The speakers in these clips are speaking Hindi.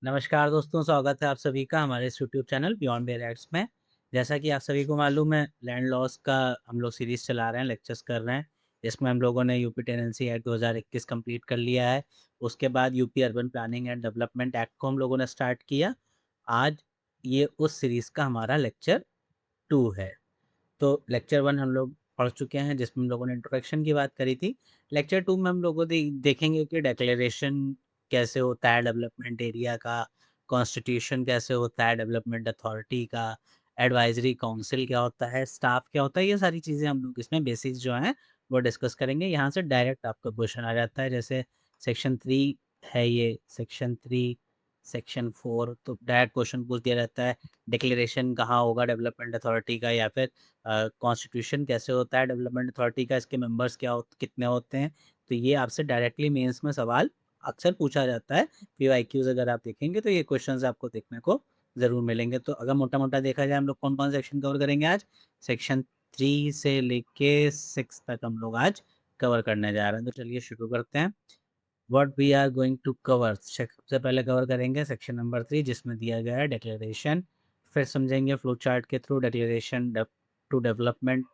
नमस्कार दोस्तों, स्वागत है आप सभी का हमारे इस यूट्यूब चैनल बियॉन्ड बेयरएक्ट्स में। जैसा कि आप सभी को मालूम है, लैंड लॉस का हम लोग सीरीज़ चला रहे हैं, लेक्चर्स कर रहे हैं। इसमें हम लोगों ने यूपी टेनेंसी एक्ट 2021 कंप्लीट कर लिया है। उसके बाद UP urban planning and development act को हम लोगों ने स्टार्ट किया। आज ये उस सीरीज़ का हमारा लेक्चर 2 है। तो लेक्चर 1 हम लोग पढ़ चुके हैं, जिसमें हम लोगों ने इंट्रोडक्शन की बात करी थी। लेक्चर 2 में हम लोगों देखेंगे कि डिक्लेरेशन कैसे होता है डेवलपमेंट एरिया का, कॉन्स्टिट्यूशन कैसे होता है डेवलपमेंट अथॉरिटी का, एडवाइजरी काउंसिल क्या होता है, स्टाफ क्या होता है, ये सारी चीज़ें हम लोग इसमें बेसिक्स जो हैं वो डिस्कस करेंगे। यहाँ से डायरेक्ट आपका क्वेश्चन आ जाता है, जैसे सेक्शन 3 है ये, सेक्शन 3, सेक्शन 4, तो डायरेक्ट क्वेश्चन पूछ दिया जाता है, डिक्लेरेशन कहाँ होगा डेवलपमेंट अथॉरिटी का, या फिर कॉन्स्टिट्यूशन कैसे होता है डेवलपमेंट अथॉरिटी का, इसके मेंबर्स कितने होते हैं। तो ये आपसे डायरेक्टली मेंस में सवाल अक्सर पूछा जाता है। पीवाईक्यूज अगर आप देखेंगे तो ये क्वेश्चंस आपको देखने को ज़रूर मिलेंगे। तो अगर मोटा-मोटा देखा जाए, हम लोग कौन-कौन सेक्शन कवर करेंगे आज? सेक्शन 3 से लेके 6 तक हम लोग आज कवर करने जा रहे हैं। तो चलिए शुरू करते हैं। What we are going to cover, सबसे पहले कवर करेंगे सेक्शन नंबर 3, जिसमें दिया गया है डिक्लेरेशन। फिर समझेंगे फ्लो चार्ट के थ्रू डिक्लेरेशन टू डेवलपमेंट।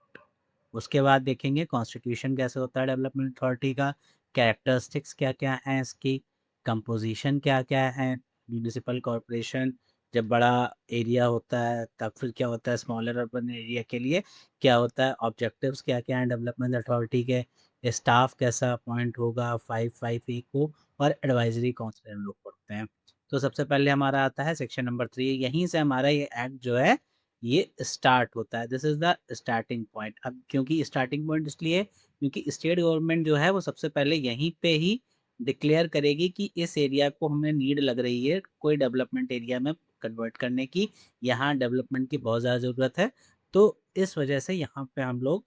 उसके बाद देखेंगे कॉन्स्टिट्यूशन कैसे होता है डेवलपमेंट अथॉरिटी का, कैरेक्टरिस्टिक्स क्या-क्या हैं इसकी, कंपोजिशन क्या-क्या है, म्युनिसिपल कॉर्पोरेशन जब बड़ा एरिया होता है तब फिर क्या होता है, स्मॉलर अर्बन एरिया के लिए क्या होता है, ऑब्जेक्टिव्स क्या-क्या हैं डेवलपमेंट अथॉरिटी के, स्टाफ कैसा अपॉइंट होगा 5-5 को, और एडवाइजरी काउंसिल हम लोग पढ़ते हैं। तो सबसे पहले हमारा आता है सेक्शन नंबर 3, यहीं से हमारा ये एक्ट जो है ये स्टार्ट होता है। This is the starting point. अब क्योंकि स्टार्टिंग पॉइंट इसलिए क्योंकि स्टेट गवर्नमेंट जो है वो सबसे पहले यहीं पे ही डिक्लेयर करेगी कि इस एरिया को हमें नीड लग रही है कोई डेवलपमेंट एरिया में कन्वर्ट करने की, यहाँ डेवलपमेंट की बहुत ज़्यादा ज़रूरत है। तो इस वजह से यहाँ पे हम लोग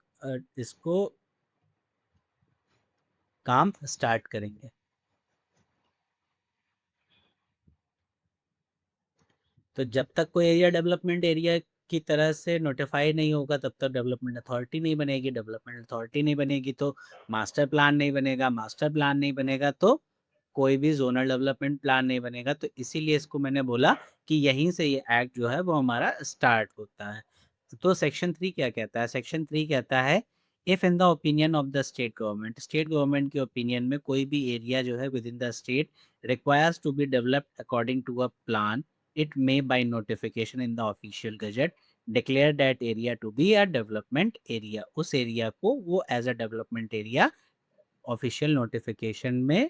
इसको काम स्टार्ट करेंगे। तो जब तक कोई एरिया डेवलपमेंट एरिया की तरह से नोटिफाई नहीं होगा, तब तक डेवलपमेंट अथॉरिटी नहीं बनेगी। डेवलपमेंट अथॉरिटी नहीं बनेगी तो मास्टर प्लान नहीं बनेगा। मास्टर प्लान नहीं बनेगा तो कोई भी जोनल डेवलपमेंट प्लान नहीं बनेगा। तो इसीलिए इसको मैंने बोला कि यहीं से ये एक्ट जो है वो हमारा स्टार्ट होता है। तो सेक्शन 3 क्या कहता है? सेक्शन 3 कहता है, if in the opinion of the state government के ओपिनियन में कोई भी एरिया जो है within the state requires to be developed according to a plan, it may by notification in the official gazette declare that area to be a development area। उस एरिया को वो as a development area official notification में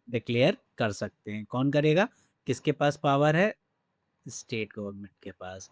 डिक्लेयर कर सकते हैं। कौन करेगा? किसके पास पावर है? स्टेट गवर्नमेंट के पास।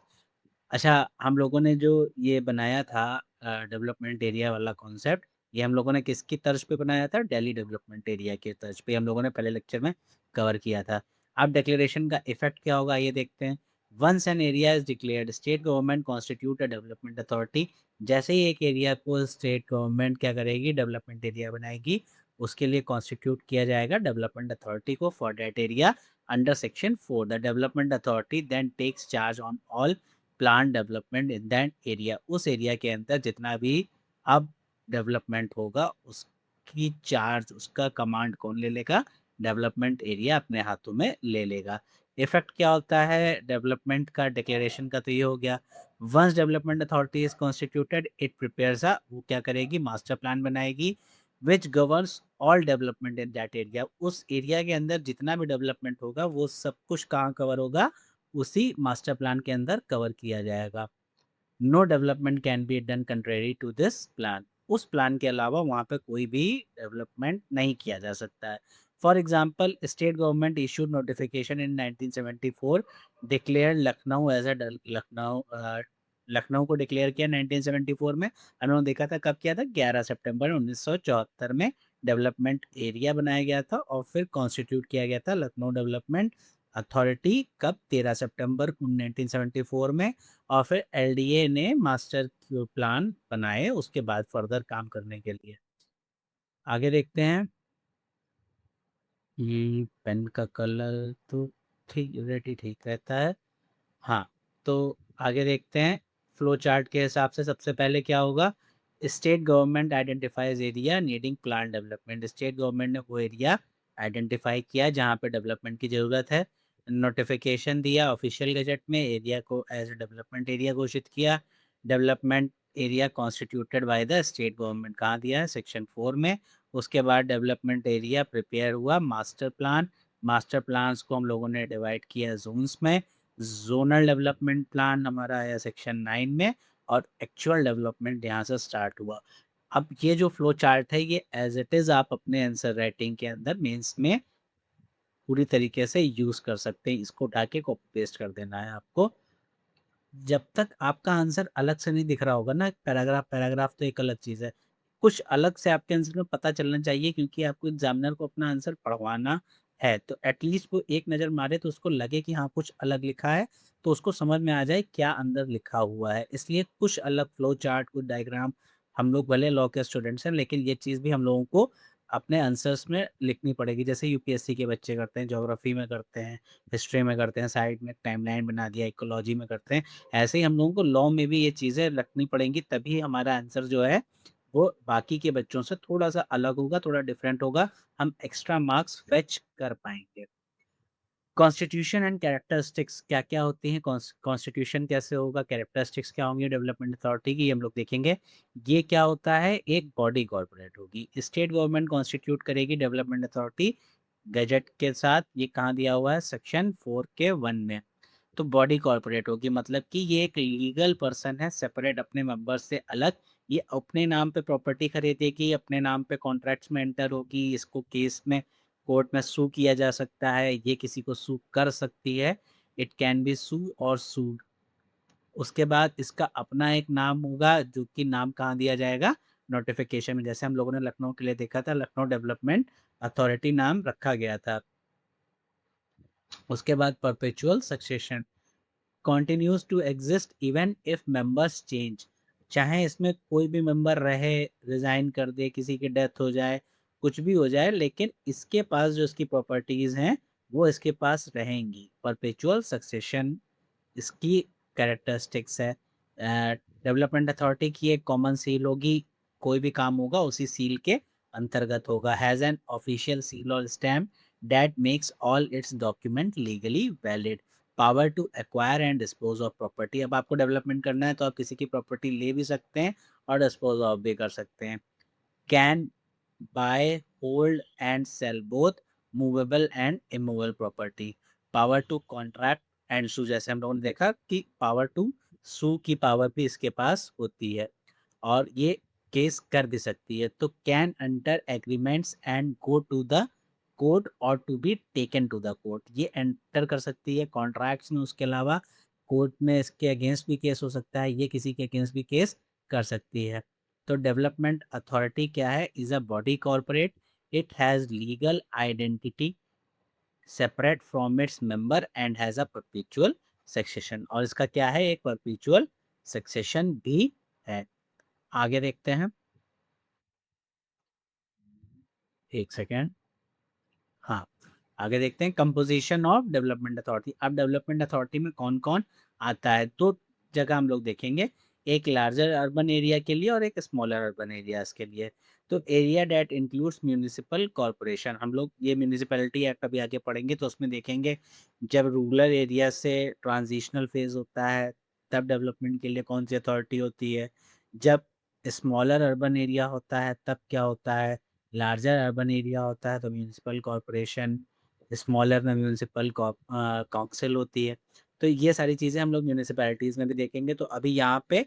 अच्छा, हम लोगों ने जो ये बनाया था डेवलपमेंट एरिया वाला कॉन्सेप्ट, ये हम लोगों ने किसकी तर्ज पे बनाया था? दिल्ली डेवलपमेंट एरिया के तर्ज पे हम लोगों ने पहले लेक्चर में कवर किया था। अब डिक्लेरेशन का इफेक्ट क्या होगा ये देखते हैं। Once an area is declared state government constitute a development authority. जैसे ही एक एरिया को स्टेट गवर्नमेंट क्या करेगी? डेवलपमेंट एरिया बनाएगी। उसके लिए कॉन्स्टिट्यूट किया जाएगा डेवलपमेंट अथॉरिटी को for that area under section 4। The development authority then takes charge on all plan development in that area. उस एरिया के अंदर जितना भी अब डेवलपमेंट होगा उसकी चार्ज, उसका कमांड कौन ले लेगा? डेवलपमेंट एरिया अपने हाथों में ले लेगा। इफेक्ट क्या होता है डेवलपमेंट का? डिक्लेरेशन का तो ये हो गया। Once development authority is constituted it prepares a, वो क्या करेगी? मास्टर प्लान बनाएगी which governs all development in that area. उस एरिया के अंदर जितना भी डेवलपमेंट होगा वो सब कुछ कहाँ कवर होगा? उसी मास्टर प्लान के अंदर कवर किया जाएगा। No development can be done contrary to this plan. उस प्लान के अलावा वहाँ पे कोई भी डेवलपमेंट नहीं किया जा सकता है। For example, state government issued notification in 1974 declare Lucknow as a Lucknow को डिक्लेयर किया 1974 में। उन्होंने देखा था, कब किया था? 11 सितंबर 1974 में डेवलपमेंट एरिया बनाया गया था और फिर कॉन्स्टिट्यूट किया गया था लखनऊ डेवलपमेंट अथॉरिटी। कब? 13 सितंबर 1974 में। और फिर एलडीए ने मास्टर प्लान बनाए उसके बाद फर्दर काम करने के लिए। आगे देखते हैं। पेन का कलर तो ठीक, रेड ही ठीक रहता है। हाँ, तो आगे देखते हैं। फ्लो चार्ट के हिसाब से सबसे पहले क्या होगा? State government identifies area needing plan development. State government ने वो एरिया आइडेंटिफाई किया जहाँ पे डेवलपमेंट की ज़रूरत है। नोटिफिकेशन दिया ऑफिशियल गजट में, एरिया को एज डेवलपमेंट एरिया घोषित किया। Development area constituted by the state government कहाँ दिया है, सेक्शन 4 में। उसके बाद डेवलपमेंट एरिया प्रिपेयर हुआ, मास्टर प्लान, मास्टर प्लान्स को हम लोगों ने डिवाइड किया जोन्स में। जोनल डेवलपमेंट प्लान हमारा आया सेक्शन 9 में, और एक्चुअल डेवलपमेंट यहाँ से स्टार्ट हुआ। अब ये जो फ्लो चार्ट है ये एज इट इज़ आप अपने आंसर राइटिंग के अंदर मेंस में पूरी तरीके से यूज़ कर सकते हैं। इसको उठा के कॉपी पेस्ट कर देना है आपको। जब तक आपका आंसर अलग से नहीं दिख रहा होगा ना, पैराग्राफ पैराग्राफ तो एक अलग चीज़ है, कुछ अलग से आपके आंसर में पता चलना चाहिए, क्योंकि आपको एग्जामिनर को अपना आंसर पढ़वाना है। तो एटलीस्ट वो एक नज़र मारे तो उसको लगे कि हाँ कुछ अलग लिखा है, तो उसको समझ में आ जाए क्या अंदर लिखा हुआ है। इसलिए कुछ अलग फ्लो चार्ट, कुछ डायग्राम, हम लोग भले लॉ के स्टूडेंट्स हैं लेकिन ये चीज़ भी हम लोगों को अपने आंसर्स में लिखनी पड़ेगी। जैसे यूपीएससी के बच्चे करते हैं, ज्योग्राफी में करते हैं, हिस्ट्री में करते हैं, साइड में टाइमलाइन बना दिया, इकोलॉजी में करते हैं। ऐसे ही हम लोगों को लॉ में भी ये चीज़ें रखनी पड़ेंगी, तभी हमारा आंसर जो है वो बाकी के बच्चों से थोड़ा-सा अलग होगा, थोड़ा डिफरेंट होगा, हम एक्स्ट्रा मार्क्स फेच कर पाएँगे। कॉन्स्टिट्यूशन एंड कैरेक्टरिस्टिक्स क्या-क्या होती हैं, कॉन्स्टिट्यूशन कैसे होगा, कैरेक्टरिस्टिक्स क्या होंगी डेवलपमेंट अथॉरिटी की, ये हम लोग देखेंगे। ये क्या होता है, एक बॉडी कॉर्पोरेट होगी, स्टेट गवर्नमेंट कॉन्स्टिट्यूट करेगी डेवलपमेंट अथॉरिटी गजट के साथ। ये कहाँ दिया हुआ है, सेक्शन 4 के 1 में। तो बॉडी कॉर्पोरेट होगी, मतलब कि ये एक लीगल पर्सन है, सेपरेट अपने मेंबर्स से अलग। ये अपने नाम पे प्रॉपर्टी खरीदेगी, अपने नाम पे कॉन्ट्रैक्ट्स में एंटर होगी, इसको केस में कोर्ट में सू किया जा सकता है, ये किसी को सू कर सकती है, इट कैन बी सू और सूड। उसके बाद इसका अपना एक नाम होगा, जो कि नाम कहाँ दिया जाएगा, नोटिफिकेशन में। जैसे हम लोगों ने लखनऊ के लिए देखा था, लखनऊ डेवलपमेंट अथॉरिटी नाम रखा गया था। उसके बाद perpetual succession, continues to exist even if members change। चाहे इसमें कोई भी मेंबर रहे, रिजाइन कर दे, किसी की डेथ हो जाए, कुछ भी हो जाए, लेकिन इसके पास जो इसकी प्रॉपर्टीज हैं वो इसके पास रहेंगी। परपेचुअल सक्सेशन इसकी कैरेक्टरिस्टिक्स है। डेवलपमेंट अथॉरिटी की एक कॉमन सील होगी, कोई भी काम होगा उसी सील के अंतर्गत होगा। हैज़ एन ऑफिशियल सील और stamp that makes all its document legally valid. Power to acquire and dispose of property, अब आपको डेवलपमेंट करना है तो आप किसी की प्रॉपर्टी ले भी सकते हैं और डिस्पोज ऑफ भी कर सकते हैं। Can buy, hold and sell both movable and immovable property. Power to contract and sue, जैसे हम लोगों ने देखा कि पावर टू सू की पावर भी इसके पास होती है, और ये केस कर भी सकती है। तो can enter agreements and go to the court or to be taken to the court, ये एंटर कर सकती है कॉन्ट्रैक्ट्स में। उसके अलावा कोर्ट में इसके अगेंस्ट भी केस हो सकता है, ये किसी के अगेंस्ट भी केस कर सकती है। तो डेवलपमेंट अथॉरिटी क्या है, is a body corporate, it has legal identity separate from its member and has a perpetual succession, और इसका क्या है, एक परपेचुअल सक्सेशन भी है। आगे देखते हैं, एक सेकेंड, हाँ, आगे देखते हैं कंपोजिशन ऑफ डेवलपमेंट अथॉरिटी। अब डेवलपमेंट अथॉरिटी में कौन कौन आता है, दो जगह हम लोग देखेंगे, एक लार्जर अर्बन एरिया के लिए और एक स्मॉलर अर्बन एरियाज के लिए। तो area that includes municipal corporation, हम लोग ये म्यूनिसिपैलिटी एक्ट अभी आगे पढ़ेंगे तो उसमें देखेंगे जब रूरल एरिया से ट्रांजिशनल फेज होता है तब डेवलपमेंट के लिए कौन सी अथॉरिटी होती है, जब स्मॉलर अर्बन एरिया होता है तब क्या होता है, लार्जर अर्बन एरिया होता है तो म्यूनिसिपल कॉरपोरेशन, स्मॉलर में म्यूनिसिपल काउंसिल होती है। तो ये सारी चीज़ें हम लोग म्यूनिसिपैलिटीज़ में भी देखेंगे। तो अभी यहाँ पे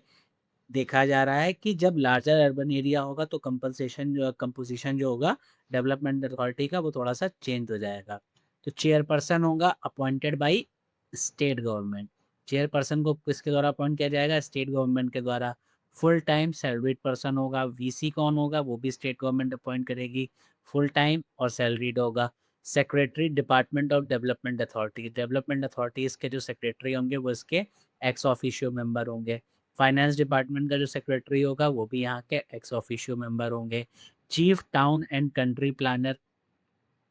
देखा जा रहा है कि जब लार्जर अर्बन एरिया होगा तो कंपनसेशन जो कंपोजिशन जो होगा डेवलपमेंट अथॉरिटी का वो थोड़ा सा चेंज हो जाएगा। तो चेयरपर्सन होगा appointed by state government, chairperson को किसके द्वारा अपॉइंट किया जाएगा, स्टेट गवर्नमेंट के द्वारा। फुल टाइम सैलरीड पर्सन होगा, वीसी कौन होगा, वो भी स्टेट गवर्नमेंट अपॉइंट करेगी, फुल टाइम और सैलरीड होगा। Secretary department of development authority, development authorities के जो सेक्रेटरी होंगे वो इसके एक्स ऑफिशियो मेंबर होंगे। फाइनेंस डिपार्टमेंट का जो सेक्रेटरी होगा वो भी यहाँ के एक्स ऑफिशियो मेंबर होंगे। Chief town and country planner,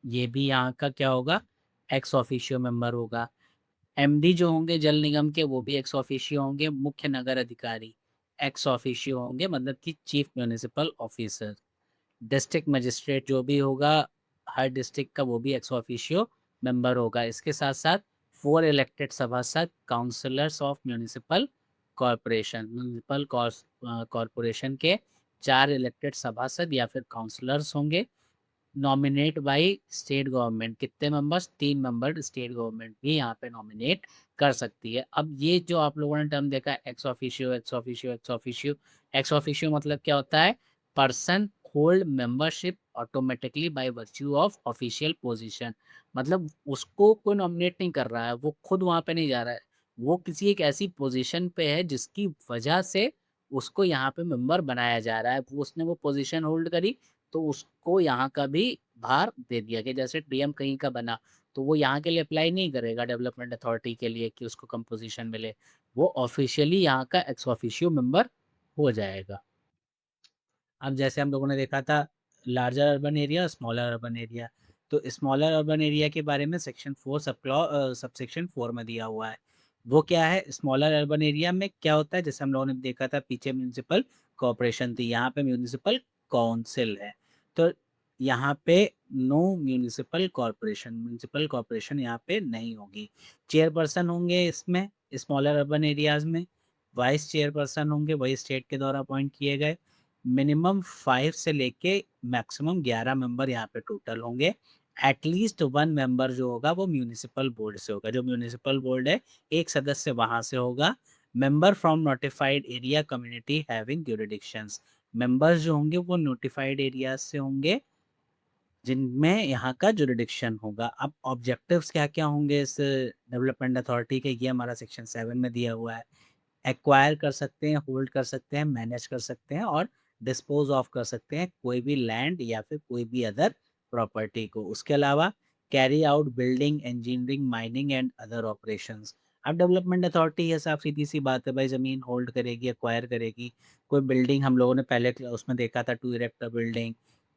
ये भी यहाँ का क्या होगा, एक्स ऑफिशियो मेंबर होगा। एमडी जो होंगे जल निगम के वो भी एक्स ऑफिशियो होंगे। मुख्य नगर अधिकारी एक्स ऑफिशियो होंगे, मतलब कि chief municipal officer. District magistrate जो भी होगा हर डिस्ट्रिक्ट का वो भी एक्स ऑफिशियो मेंबर होगा। इसके साथ साथ 4 इलेक्टेड सभासद councillors of municipal corporation. Municipal corporation के 4 इलेक्टेड सभासद या फिर काउंसलर्स होंगे। नॉमिनेट बाई स्टेट गवर्नमेंट, कितने मेंबर्स? 3 मेंबर स्टेट गवर्नमेंट भी यहाँ पे नॉमिनेट कर सकती है। अब ये जो आप लोगों ने टर्म देखा है ex officio, ex officio, ex officio, ex officio मतलब क्या होता है? Person hold membership automatically by virtue of official position. मतलब उसको कोई नॉमिनेट नहीं कर रहा है, वो खुद वहां पे नहीं जा रहा है, वो किसी एक ऐसी पोजीशन पे है जिसकी वजह से उसको यहाँ पे मेंबर बनाया जा रहा है। उसने वो पोजीशन होल्ड करी तो उसको यहाँ का भी भार दे दिया कि जैसे डीएम कहीं का बना तो वो यहाँ के लिए अप्लाई नहीं करेगा डेवलपमेंट अथॉरिटी के लिए कि उसको कंपोजिशन मिले, वो ऑफिशियली यहाँ का एक्स ऑफिशियो मेंबर हो जाएगा। अब जैसे हम लोगों ने देखा था लार्जर अर्बन एरिया और स्मॉलर अर्बन एरिया, तो स्मॉलर अर्बन एरिया के बारे में सेक्शन 4 सबसेक्शन 4 में दिया हुआ है। वो क्या है? स्मॉलर अर्बन एरिया में क्या होता है? जैसे हम लोगों ने देखा था पीछे म्यूनिसिपल कॉरपोरेशन थी, यहाँ पे म्यूनिसिपल काउंसिल है। तो यहाँ पे नो म्यूनिसिपल कॉरपोरेशन यहाँ पे नहीं होगी। चेयरपर्सन होंगे इसमें स्मॉलर अर्बन एरियाज में, वाइस चेयरपर्सन होंगे वही स्टेट के द्वारा अपॉइंट किए गए। मिनिमम 5 से लेके मैक्सिमम 11 मेंबर यहाँ पे टोटल होंगे। एटलीस्ट 1 मेंबर जो होगा वो म्यूनिसिपल बोर्ड से होगा। जो म्यूनिसिपल बोर्ड है एक सदस्य वहां से होगा। Member from notified area community having jurisdictions, members जो होंगे वो नोटिफाइड एरिया से होंगे जिनमें यहाँ का जुरिडिक्शन होगा। अब ऑब्जेक्टिव्स क्या क्या होंगे इस डेवलपमेंट अथॉरिटी के, ये हमारा सेक्शन 7 में दिया हुआ है। एक्वायर कर सकते हैं, होल्ड कर सकते हैं, मैनेज कर सकते हैं और डिस्पोज ऑफ कर सकते हैं कोई भी लैंड या फिर कोई भी अदर प्रॉपर्टी को। उसके अलावा carry out building, engineering, mining and other operations. अब डेवलपमेंट अथॉरिटी है साफ सीधी सी बात है भाई, ज़मीन होल्ड करेगी, एक्वायर करेगी। कोई बिल्डिंग हम लोगों ने पहले उसमें देखा था, to erect a building,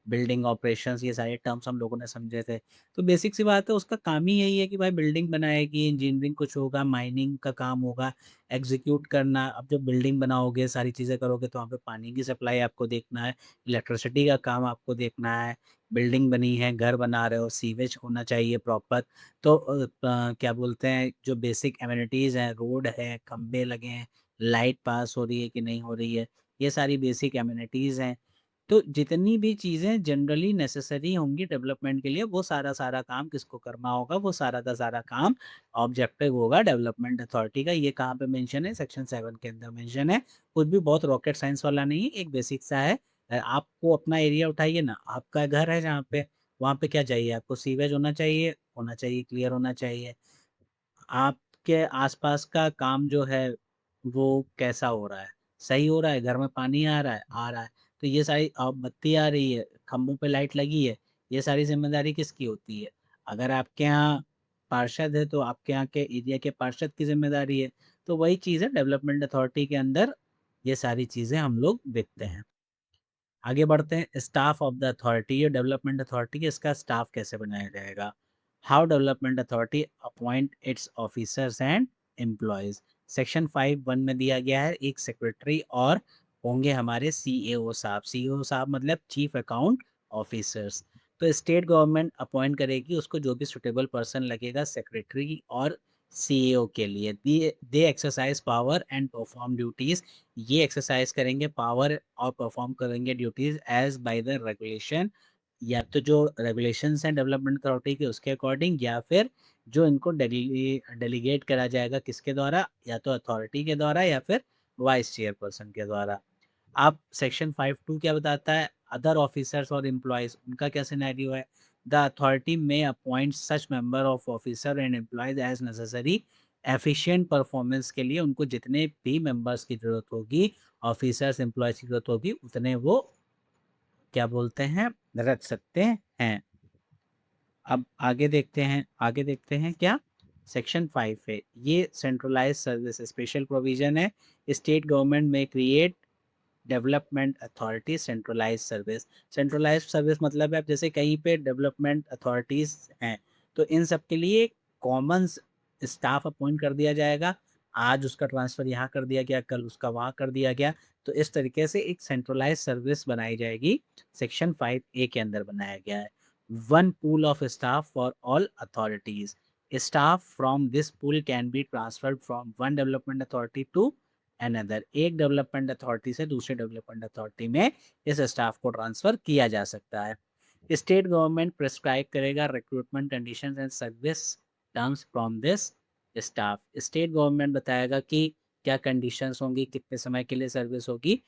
building operations, ये सारे टर्म्स हम लोगों ने समझे थे। तो बेसिक सी बात है, उसका काम ही यही है कि भाई बिल्डिंग बनाएगी, इंजीनियरिंग कुछ होगा, माइनिंग का काम होगा, एग्जीक्यूट करना। अब जब बिल्डिंग बनाओगे सारी चीज़ें करोगे तो वहाँ पे पानी की सप्लाई आपको देखना है, इलेक्ट्रिसिटी का काम आपको देखना है। बिल्डिंग बनी है, घर बना रहे हो, सीवेज होना चाहिए प्रॉपर। तो क्या बोलते हैं, जो बेसिक एमिनिटीज़ हैं, रोड है, खंबे लगे हैं, लाइट पास हो रही है कि नहीं हो रही है, ये सारी बेसिक एमिनिटीज़ हैं। तो जितनी भी चीज़ें जनरली नेसेसरी होंगी डेवलपमेंट के लिए, वो सारा काम किसको करना होगा? वो सारा का सारा काम ऑब्जेक्टिव होगा डेवलपमेंट अथॉरिटी का। ये कहाँ पे मेंशन है? सेक्शन 7 के अंदर मेंशन है। कुछ भी बहुत रॉकेट साइंस वाला नहीं है, एक बेसिक सा है। आपको अपना एरिया उठाइए ना, आपका घर है जहाँ पे, वहाँ पे क्या चाहिए आपको? सीवेज होना चाहिए, क्लियर होना चाहिए। आपके आसपास का काम जो है वो कैसा हो रहा है? सही हो रहा है? घर में पानी आ रहा है? आ रहा है। तो ये सारी बत्ती आ रही है, खंभों पे लाइट लगी है, ये सारी ज़िम्मेदारी किसकी होती है? अगर आपके यहाँ पार्षद है तो आपके यहाँ के एरिया के पार्षद की ज़िम्मेदारी है। तो वही चीज़ है डेवलपमेंट अथॉरिटी के अंदर, ये सारी चीज़ें हम लोग देखते हैं। आगे बढ़ते हैं, स्टाफ ऑफ द अथॉरिटी। ये डेवलपमेंट अथॉरिटी है, इसका स्टाफ कैसे बनाया जाएगा? How development authority appoint its officers and employees. Section 5(1) में दिया गया है, एक सेक्रेटरी और होंगे हमारे सीएओ साहब। सीएओ साहब मतलब चीफ अकाउंट ऑफिसर्स। तो स्टेट गवर्नमेंट अपॉइंट करेगी उसको, जो भी सुटेबल पर्सन लगेगा सेक्रेटरी और सीएओ के लिए। They exercise power and perform duties, ये एक्सरसाइज करेंगे पावर और परफॉर्म करेंगे duties as by the regulation, या तो जो रेगुलेशंस हैं डेवलपमेंट अथॉरिटी के उसके अकॉर्डिंग, या फिर जो इनको डेलीगेट करा जाएगा किसके द्वारा, या तो अथॉरिटी के द्वारा या फिर वाइस चेयरपर्सन के द्वारा। अब सेक्शन 5(2) क्या बताता है? अदर ऑफिसर्स और एम्प्लॉयज, उनका क्या सिनेरियो है? द अथॉरिटी में appoint such member of officer and employees as necessary. Efficient performance के लिए उनको जितने भी मेंबर्स की जरूरत होगी, ऑफिसर्स एम्प्लॉयज की जरूरत होगी, उतने वो क्या बोलते हैं, रख सकते हैं। अब आगे देखते हैं क्या सेक्शन 5 है। ये सेंट्रलाइज सर्विस स्पेशल प्रोविजन है। स्टेट गवर्नमेंट में create development authority centralise service. Centralise service मतलब है, अब जैसे कहीं पे डेवलपमेंट अथॉरिटीज हैं तो इन सब के लिए कॉमन स्टाफ अपॉइंट कर दिया जाएगा। आज उसका ट्रांसफ़र यहाँ कर दिया गया, कल उसका वहाँ कर दिया गया। तो इस तरीके से एक सेंट्रलाइज सर्विस बनाई जाएगी, सेक्शन 5(a) के अंदर बनाया गया है। One pool of staff for all authorities. Staff from this pool can be transferred from one development authority to another. एक डेवलपमेंट अथॉरिटी से दूसरे डेवलपमेंट अथॉरिटी में इस स्टाफ को ट्रांसफर किया जा सकता है। स्टेट गवर्नमेंट प्रिस्क्राइब करेगा recruitment conditions and service terms from this staff. State government बताएगा कि क्या कंडीशंस होंगी, कितने समय के लिए सर्विस होगी,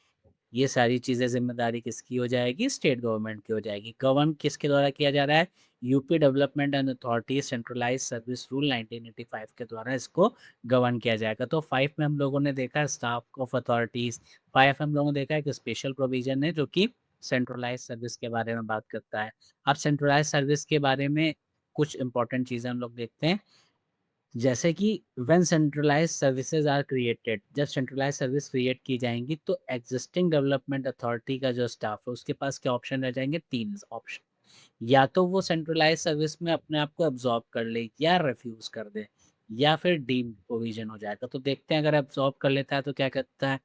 ये सारी चीज़ें ज़िम्मेदारी किसकी हो जाएगी, स्टेट गवर्नमेंट की हो जाएगी। गवर्न किसके द्वारा किया जा रहा है, UP development and authority centralise service rule 1985 के द्वारा इसको गवर्न किया जाएगा। तो 5 में हम लोगों ने देखा स्टाफ ऑफ अथॉरिटीज़, 5 हम लोगों ने देखा एक स्पेशल प्रोविजन है जो कि सेंट्रलाइज सर्विस के बारे में बात करता है। अब सेंट्रलाइज सर्विस के बारे में कुछ इंपॉर्टेंट चीज़ें हम लोग देखते हैं, जैसे कि when centralised services are created, जब सेंट्रलाइज्ड सर्विस क्रिएट की जाएंगी तो एग्जिस्टिंग डेवलपमेंट अथॉरिटी का जो स्टाफ है उसके पास क्या ऑप्शन रह जाएंगे, 3 ऑप्शन। या तो वो सेंट्रलाइज्ड सर्विस में अपने आप को अब्सॉर्ब कर ले या रिफ्यूज कर दे, या फिर डीम प्रोविजन हो जाएगा। तो देखते हैं अगर अब्सॉर्ब कर लेता है तो क्या कहता है,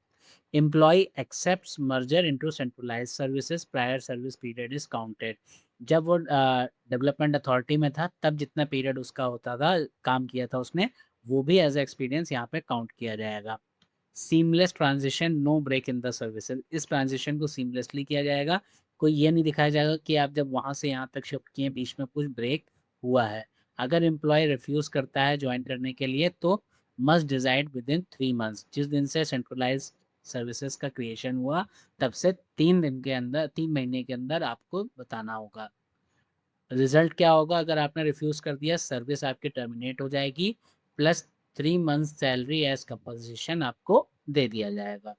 employee accepts merger into centralised services prior service period is counted. जब वो डेवलपमेंट अथॉरिटी में था तब जितना पीरियड उसका होता था, काम किया था उसने, वो भी एज एक्सपीरियंस यहाँ पे काउंट किया जाएगा। Seamless transition, no break in the services, इस ट्रांजिशन को सीमलेसली किया जाएगा। कोई ये नहीं दिखाया जाएगा कि आप जब वहाँ से यहाँ तक शिफ्ट किए बीच में कुछ ब्रेक हुआ है। अगर एम्प्लॉय रिफ्यूज करता है ज्वाइन करने के लिए तो must decide with in 3 months, जिस दिन से सेंट्रलाइज सर्विसेज का क्रिएशन हुआ तब से 3 दिन के अंदर, 3 महीने के अंदर आपको बताना होगा। रिजल्ट क्या होगा, अगर आपने रिफ्यूज कर दिया सर्विस आपकी टर्मिनेट हो जाएगी, plus 3 month salary as compensation आपको दे दिया जाएगा।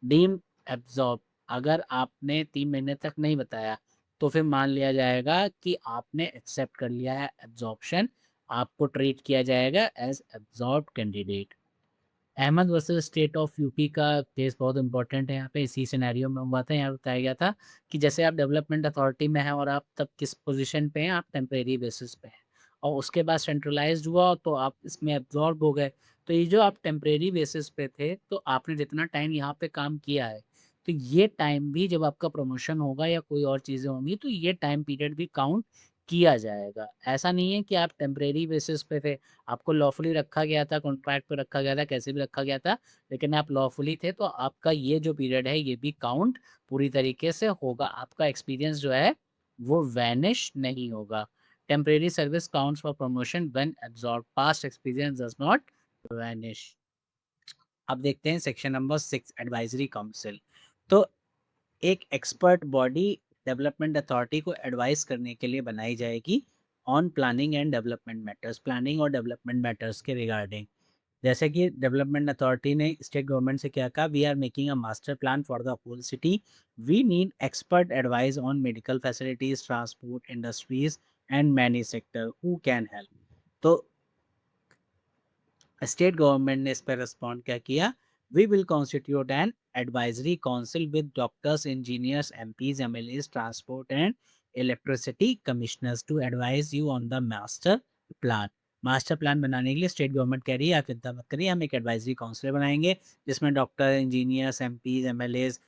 डीम एब्जॉर्ब, अगर आपने 3 महीने तक नहीं बताया तो फिर मान लिया जाएगा कि आपने एक्सेप्ट कर लिया है एब्जॉर्प्शन, आपको ट्रीट किया जाएगा as absorb candidate. Ahmad versus state of UP का केस बहुत इंपॉर्टेंट है यहाँ पे, इसी सिनेरियो में हुआ था। यहाँ बताया गया था कि जैसे आप डेवलपमेंट अथॉरिटी में हैं और आप तब किस पोजीशन पे हैं, आप टेम्परेरी बेसिस पे हैं, और उसके बाद सेंट्रलाइज्ड हुआ तो आप इसमें एब्जॉर्ब हो गए। तो ये जो आप टेम्परेरी बेसिस पे थे तो आपने जितना टाइम यहाँ पे काम किया है, तो ये टाइम भी जब आपका प्रमोशन होगा या कोई और चीज़ें होंगी तो ये टाइम पीरियड भी काउंट किया जाएगा। ऐसा नहीं है कि आप टेम्परेरी बेसिस पे थे, आपको लॉफुली रखा गया था, कॉन्ट्रैक्ट पे रखा गया था, कैसे भी रखा गया था, लेकिन आप लॉफुली थे तो आपका ये जो पीरियड है ये भी काउंट पूरी तरीके से होगा। आपका एक्सपीरियंस जो है वो वैनिश नहीं होगा। Temporary service counts for promotion when absorb, past experience does not vanish. अब देखते हैं सेक्शन नंबर 6, एडवाइजरी काउंसिल। तो एक एक्सपर्ट बॉडी डेवलपमेंट अथॉरिटी को एडवाइस करने के लिए बनाई जाएगी on planning and development matters, planning और डेवलपमेंट मैटर्स के रिगार्डिंग। जैसे कि डेवलपमेंट अथॉरिटी ने स्टेट गवर्नमेंट से क्या कहा, we are making a master plan for the whole city, we need expert advice on medical facilities, transport, industries and many sector who can help. तो स्टेट गवर्नमेंट ने इस पर रिस्पॉन्ड क्या किया, we will constitute an advisory council with doctors, engineers, MPs, MLAs, transport and electricity commissioners to advise you on the master plan. Master plan बनाने के लिए स्टेट गवर्नमेंट कह रही है आप चिंता मत करिए, हम एक एडवाइजरी काउंसिल बनाएंगे जिसमें डॉक्टर, इंजीनियर्स, एमपीज, एमएलएज,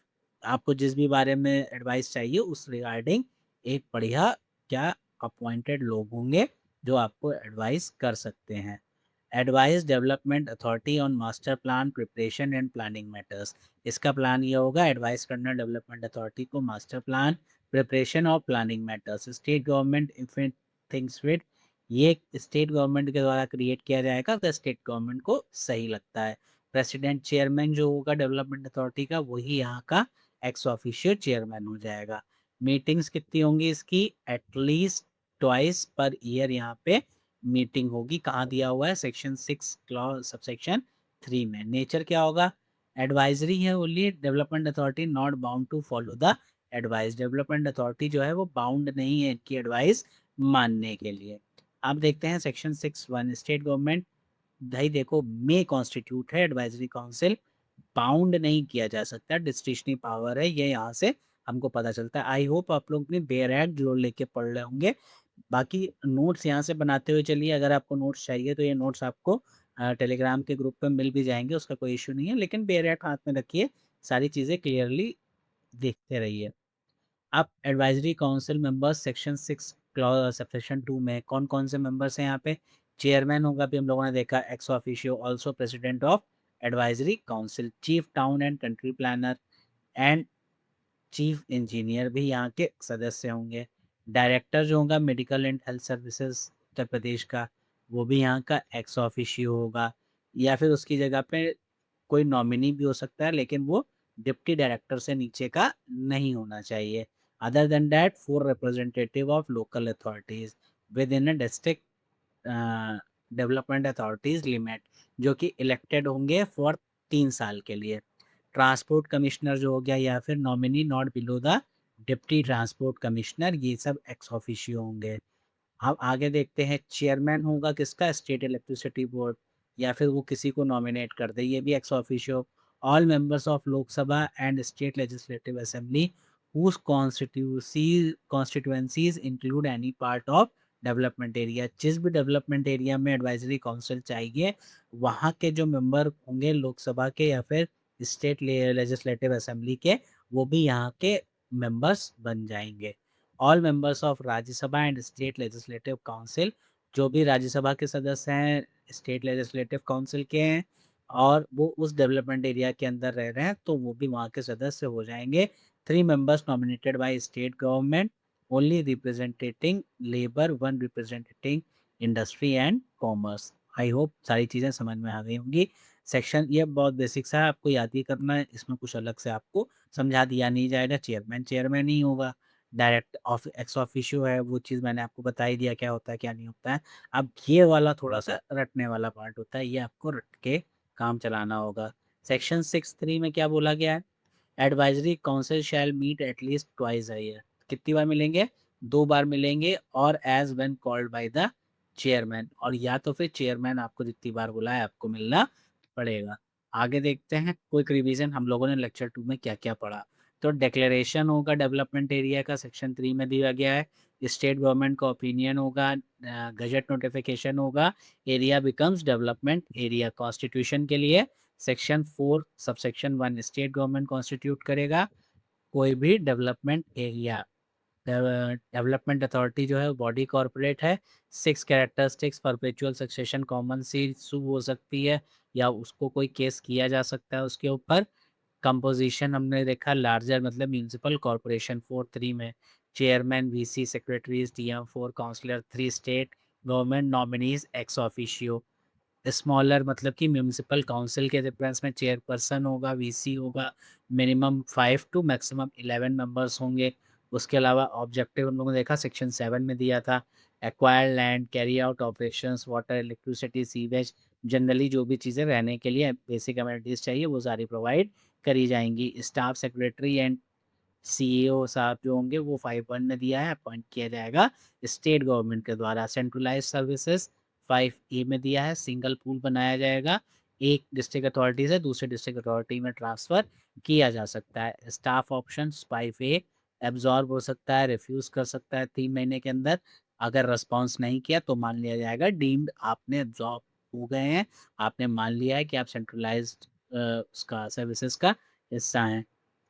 आपको जिस भी बारे में एडवाइस चाहिए उस रिगार्डिंग एक बढ़िया क्या अपॉइंटेड लोग होंगे जो आपको एडवाइस कर सकते हैं। Advice development authority on master plan preparation and planning matters, इसका प्लान ये होगा एडवाइस करना डेवलपमेंट अथॉरिटी को मास्टर प्लान, प्रिपरेशन और planning matters. State government if it thinks fit, ये स्टेट गवर्नमेंट के द्वारा क्रिएट किया जाएगा तो स्टेट गवर्नमेंट को सही लगता है। प्रेसिडेंट चेयरमैन जो होगा डेवलपमेंट अथॉरिटी का वही यहाँ का एक्स ऑफिशियो चेयरमैन हो जाएगा। मीटिंग्स कितनी होंगी इसकी, एटलीस्ट ट्वाइस पर ईयर यहाँ पे मीटिंग होगी। कहाँ दिया हुआ है, सेक्शन 6 क्लॉज सबसेक्शन 3 में। नेचर क्या होगा, एडवाइजरी है only, development authority not bound to follow the advice, development authority जो है वो बाउंड नहीं है इनकी एडवाइस मानने के लिए। अब देखते हैं सेक्शन 6(1), स्टेट गवर्नमेंट, भाई देखो मे कॉन्स्टिट्यूट है एडवाइजरी काउंसिल, बाउंड नहीं किया जा सकता, डिस्क्रिशनरी पावर है, ये यहाँ से हमको पता चलता है। आई होप आप लोग ने बेयर एक्ट जो लेके पढ़ रहे होंगे। बाकी नोट्स यहाँ से बनाते हुए चलिए, अगर आपको नोट्स चाहिए तो ये नोट्स आपको टेलीग्राम के ग्रुप पे मिल भी जाएंगे, उसका कोई इशू नहीं है, लेकिन बेयर एक्ट हाथ में रखिए, सारी चीज़ें क्लियरली देखते रहिए। अब advisory council members section 6 clause subsection 2 में कौन कौन से मेंबर्स हैं यहाँ पे, चेयरमैन होगा भी हम लोगों ने देखा ex officio also president of advisory council, chief town and country planner and chief engineer भी यहाँ के सदस्य होंगे। डायरेक्टर जो होगा medical and health services Uttar Pradesh का, वो भी यहाँ का एक्स ऑफिशियो होगा, या फिर उसकी जगह पे कोई नॉमिनी भी हो सकता है, लेकिन वो डिप्टी डायरेक्टर से नीचे का नहीं होना चाहिए। Other than that 4 representative of local authorities with in a district development authorities limit, जो कि इलेक्टेड होंगे फॉर 3 साल के लिए। ट्रांसपोर्ट कमिश्नर जो हो गया, या फिर nominee not below the deputy transport commissioner, ये सब एक्स ऑफिशियो होंगे। अब आगे देखते हैं, चेयरमैन होगा किसका, स्टेट इलेक्ट्रिसिटी बोर्ड, या फिर वो किसी को नॉमिनेट कर दे, ये भी ex officio. All members of Lok Sabha and state legislative assembly whose constituencies include any part of development area, जिस भी डेवलपमेंट एरिया में एडवाइजरी काउंसिल चाहिए, वहाँ के जो मेंबर होंगे लोकसभा के या फिर स्टेट लेजिस्लेटिव असेंबली के, वो भी यहाँ के मेंबर्स बन जाएंगे। All members of Rajya Sabha and state legislative council, जो भी राज्यसभा के सदस्य हैं, स्टेट लेजिस्लेटिव काउंसिल के हैं और वो उस डेवलपमेंट एरिया के अंदर रह रहे हैं, तो वो भी वहाँ के सदस्य हो जाएंगे। 3 members nominated by state government, only representing labor, 1 representing industry and commerce। I hope सारी चीज़ें समझ में आ गई होंगी। सेक्शन ये बहुत बेसिक सा है, आपको याद ही करना है, इसमें कुछ अलग से आपको समझा दिया नहीं जाएगा। चेयरमैन ही होगा, डायरेक्ट ऑफ एक्स ऑफिशियो है, वो चीज़ मैंने आपको बता ही दिया क्या होता है क्या नहीं होता है। अब ये वाला थोड़ा सा रटने वाला पार्ट होता है, ये आपको रट के काम चलाना होगा। सेक्शन 6(3) में क्या बोला गया है, advisory council shall meet at least twice a year, कितनी बार मिलेंगे, 2 बार मिलेंगे, और as when called by the chairman, और या तो फिर चेयरमैन आपको जितनी बार बुलाए आपको मिलना पड़ेगा। आगे देखते हैं क्विक रिवीजन हम लोगों ने लेक्चर 2 में क्या क्या पढ़ा। तो डिक्लेरेशन होगा डेवलपमेंट एरिया का, सेक्शन 3 में दिया गया है। स्टेट गवर्नमेंट का ओपिनियन होगा, गजट नोटिफिकेशन होगा, area becomes development area constitution के लिए। Section 4 subsection 1 state government constitute करेगा कोई भी डेवलपमेंट एरिया। डेवलपमेंट अथॉरिटी जो है बॉडी कॉर्पोरेट है। 6 कैरेक्टरिस्टिक्स, परपेचुअल सक्सेशन, कॉमन सी सू हो सकती है, या उसको कोई केस किया जा सकता है उसके ऊपर। कंपोजिशन हमने देखा लार्जर मतलब म्यूनसिपल कॉर्पोरेशन 4(3) में, chairman, VC, secretaries, TM 4, councillor 3, state government nominees ex officio. Smaller मतलब कि म्यूनसिपल काउंसिल के रेफरेंस में चेयरपर्सन होगा, वीसी होगा, मिनिमम 5 टू मैक्सिमम 11 मेंबर्स होंगे। उसके अलावा ऑब्जेक्टिव हम लोगों ने देखा सेक्शन 7 में दिया था, acquired land, carry out operations, water, electricity, sewage, generally जो भी चीज़ें रहने के लिए बेसिक अमेनिटीज़ चाहिए वो सारी प्रोवाइड करी जाएंगी। स्टाफ सेक्रेटरी एंड सीईओ साहब जो होंगे वो 5(1) में दिया है, अपॉइंट किया जाएगा स्टेट गवर्नमेंट के द्वारा। सेंट्रलाइज सर्विसेज 5(a) में दिया है, सिंगल पूल बनाया जाएगा, एक डिस्ट्रिक्ट अथॉरिटी से दूसरे डिस्ट्रिक्ट अथॉरिटी में ट्रांसफ़र किया जा सकता है। स्टाफ ऑप्शंस 5(a) एब्जॉर्ब हो सकता है, रिफ्यूज़ कर सकता है 3 महीने के अंदर। अगर रिस्पॉन्स नहीं किया तो मान लिया जाएगा डीम्ड आपने एब्जॉर्ब हो गए हैं, आपने मान लिया है कि आप सेंट्रलाइज्ड उसका सर्विसेज का हिस्सा हैं।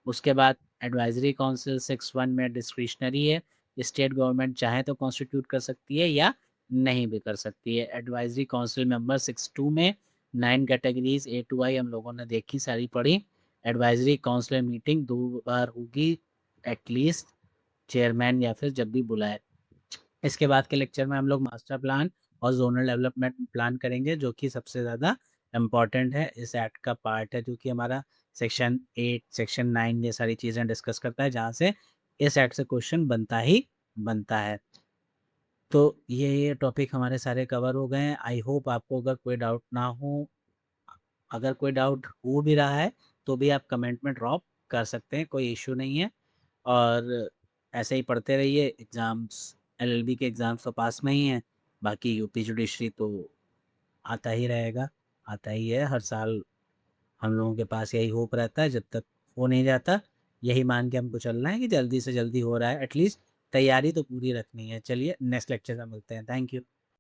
उसके बाद एडवाइजरी काउंसिल 6(1) में डिस्क्रिशनरी है, स्टेट गवर्नमेंट चाहे तो कॉन्स्टिट्यूट कर सकती है या नहीं भी कर सकती है। एडवाइजरी काउंसिल मेंबर 6(2) में 9 कैटेगरीज A to I हम लोगों ने देखी सारी पढ़ी। एडवाइजरी काउंसिल मीटिंग 2 बार होगी एटलीस्ट, चेयरमैन या फिर जब भी बुलाए। इसके बाद के लेक्चर में हम लोग मास्टर प्लान और जोनल डेवलपमेंट प्लान करेंगे, जो कि सबसे ज़्यादा इम्पॉर्टेंट है, इस एक्ट का पार्ट है, जो कि हमारा सेक्शन 8 सेक्शन 9 ये सारी चीज़ें डिस्कस करता है, जहाँ से इस एक्ट से क्वेश्चन बनता ही बनता है। तो ये टॉपिक हमारे सारे कवर हो गए हैं। आई होप आपको अगर कोई डाउट ना हो, अगर कोई डाउट हो भी रहा है तो भी आप कमेंट में ड्रॉप कर सकते हैं, कोई इशू नहीं है। और ऐसे ही पढ़ते रहिए, एग्ज़ाम्स एलएलबी के एग्ज़ाम्स तो पास में ही हैं, बाकी यूपी जुडिशरी तो आता ही रहेगा, आता ही है हर साल। हम लोगों के पास यही होप रहता है, जब तक हो नहीं जाता यही मान के हमको चलना है कि जल्दी से जल्दी हो रहा है, एटलीस्ट तैयारी तो पूरी रखनी है। चलिए नेक्स्ट लेक्चर में मिलते हैं, थैंक यू।